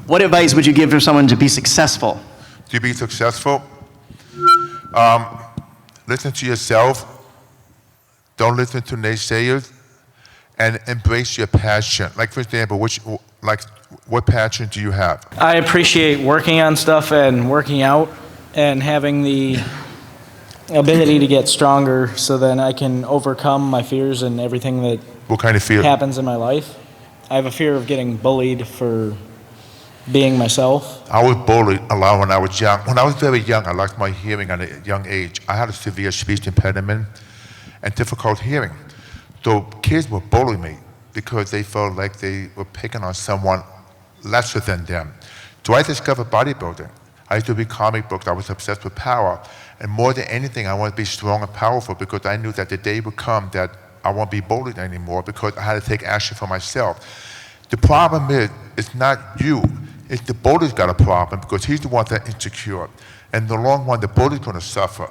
What advice would you give to someone to be successful? To be successful, listen to yourself. Don't listen to naysayers, and embrace your passion. Like, for example, what passion do you have? I appreciate working on stuff and working out and having the ability to get stronger so then I can overcome my fears and everything that What kind of fear? happens in my life. I have a fear of getting bullied for being myself. I was bullied a lot when I was young. When I was very young, I lost my hearing at a young age. I had a severe speech impediment and difficult hearing. So kids would bully me because they felt like they were picking on someone lesser than them. So I discovered bodybuilding. I used to read comic books. I was obsessed with power. And more than anything, I wanted to be strong and powerful because I knew that the day would come that I won't be bullied anymore because I had to take action for myself. The problem is, it's not you. It's the bully's got a problem because he's the one that's insecure. And in the long run, the bully's going to suffer.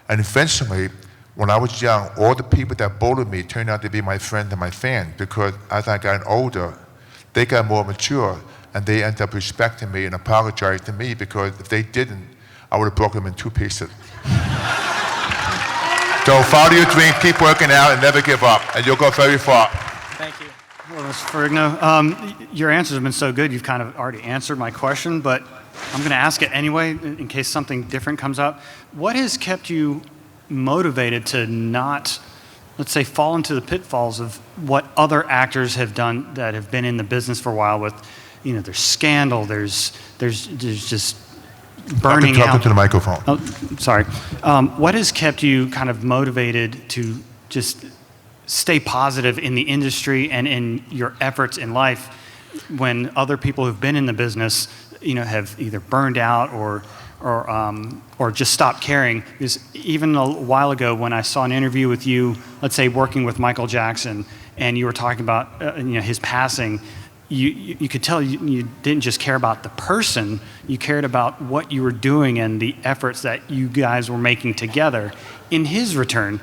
And eventually, when I was young, all the people that bullied me turned out to be my friends and my fans because as I got older, they got more mature and they ended up respecting me and apologizing to me because if they didn't, I would have broken them in 2 pieces. So follow your dreams, keep working out, and never give up, and you'll go very far. Thank you. Hello, Mr. Ferrigno. Your answers have been so good, you've kind of already answered my question, but I'm going to ask it anyway in case something different comes up. What has kept you motivated to not, let's say, fall into the pitfalls of what other actors have done that have been in the business for a while with, there's scandal, there's just burning out. Talking to the microphone. Oh, sorry. What has kept you kind of motivated to just stay positive in the industry and in your efforts in life when other people who've been in the business, have either burned out or just stopped caring? Because even a while ago when I saw an interview with you, let's say working with Michael Jackson, and you were talking about his passing, you could tell you didn't just care about the person, you cared about what you were doing and the efforts that you guys were making together. In his return,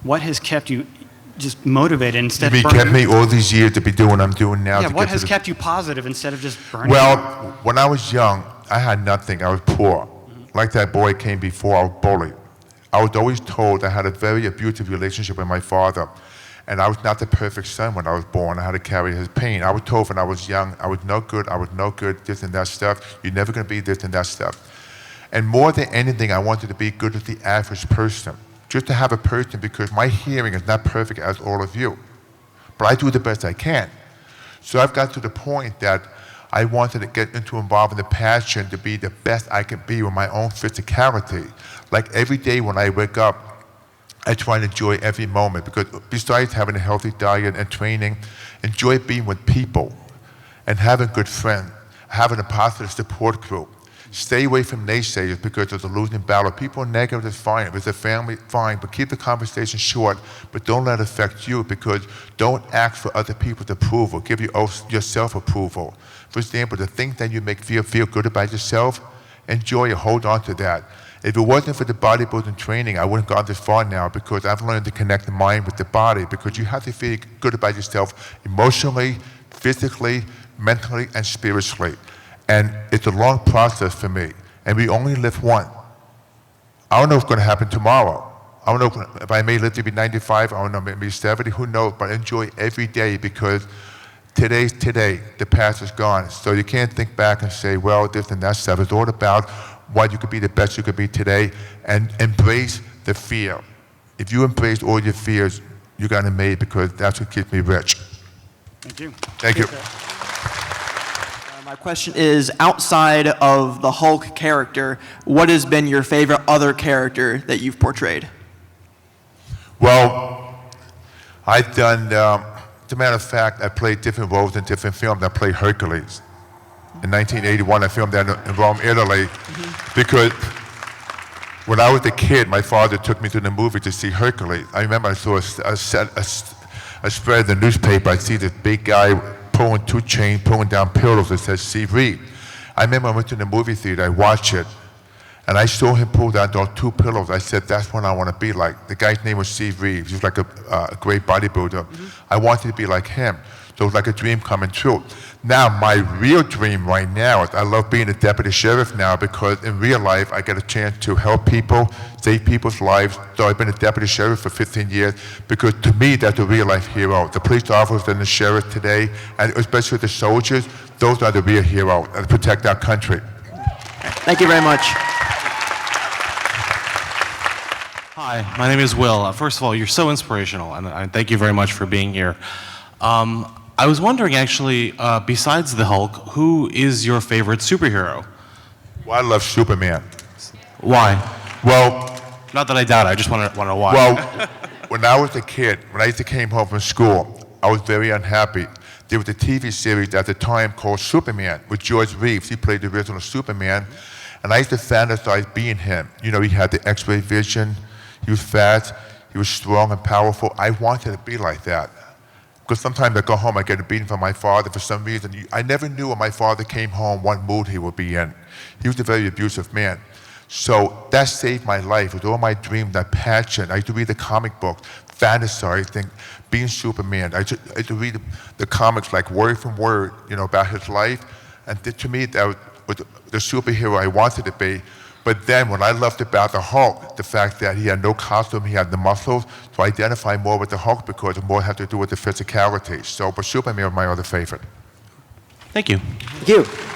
what has kept you just motivated instead of burning? kept me all these years to be doing what I'm doing now. Yeah, what has kept you positive instead of just burning? Well, when I was young, I had nothing. I was poor. Like that boy came before, I was bullied. I was always told I had a very abusive relationship with my father. And I was not the perfect son when I was born. I had to carry his pain. I was told when I was young, I was no good, this and that stuff. You're never going to be this and that stuff. And more than anything, I wanted to be good as the average person. Just to have a person, because my hearing is not perfect as all of you. But I do the best I can. So I've got to the point that I wanted to get involved in the passion to be the best I can be with my own physicality. Like every day when I wake up, I try to enjoy every moment because besides having a healthy diet and training, enjoy being with people and having good friends, having a positive support group. Stay away from naysayers because it's a losing battle. People are negative, it's fine. If it's a family, fine, but keep the conversation short, but don't let it affect you because don't ask for other people's approval. Give yourself approval. For example, the things that you make feel good about yourself, enjoy it, hold on to that. If it wasn't for the bodybuilding training, I wouldn't have gone this far now because I've learned to connect the mind with the body because you have to feel good about yourself emotionally, physically, mentally, and spiritually. And it's a long process for me. And we only live once. I don't know what's going to happen tomorrow. I don't know if I may live to be 95, I don't know, maybe 70, who knows, but enjoy every day because today's today, the past is gone. So you can't think back and say, well, this and that stuff. It's all about what you could be the best you could be today and embrace the fear. If you embrace all your fears, you're going to make it because that's what keeps me rich. Thank you. Thank you. My question is, outside of the Hulk character, what has been your favorite other character that you've portrayed? Well, I've done, as a matter of fact, I played different roles in different films. I played Hercules. In 1981, I filmed that in Rome, Italy, because when I was a kid, my father took me to the movie to see Hercules. I remember I saw a spread in the newspaper. I see this big guy pulling 2 chains, pulling down pillows that says Steve Reed. I remember I went to the movie theater, I watched it, and I saw him pull down those 2 pillows. I said, that's what I want to be like. The guy's name was Steve Reed. He was like a great bodybuilder. I wanted to be like him. So it was like a dream coming true. Now, my real dream right now is I love being a deputy sheriff now because in real life, I get a chance to help people, save people's lives. So I've been a deputy sheriff for 15 years because to me, that's a real life hero. The police officers and the sheriff today, and especially the soldiers, those are the real heroes that protect our country. Thank you very much. Hi, my name is Will. First of all, you're so inspirational, and I thank you very much for being here. I was wondering, actually, besides the Hulk, who is your favorite superhero? Well, I love Superman. Why? Well, Not that I doubt it, I just want to know why. Well, when I was a kid, when I used to came home from school, I was very unhappy. There was a TV series at the time called Superman with George Reeves. He played the original Superman. And I used to fantasize being him. You know, he had the X-ray vision. He was fat. He was strong and powerful. I wanted to be like that. Because sometimes I go home, I get a beating from my father for some reason. I never knew when my father came home what mood he would be in. He was a very abusive man. So that saved my life. With all my dreams, that passion. I used to read the comic books, fantasizing, being Superman. I used to read the comics like word from word, you know, about his life. And to me, that was the superhero I wanted to be. But then what I loved about the Hulk, the fact that he had no costume, he had the muscles, so I identify more with the Hulk because it more had to do with the physicality. So, but Superman was my other favorite. Thank you. Thank you.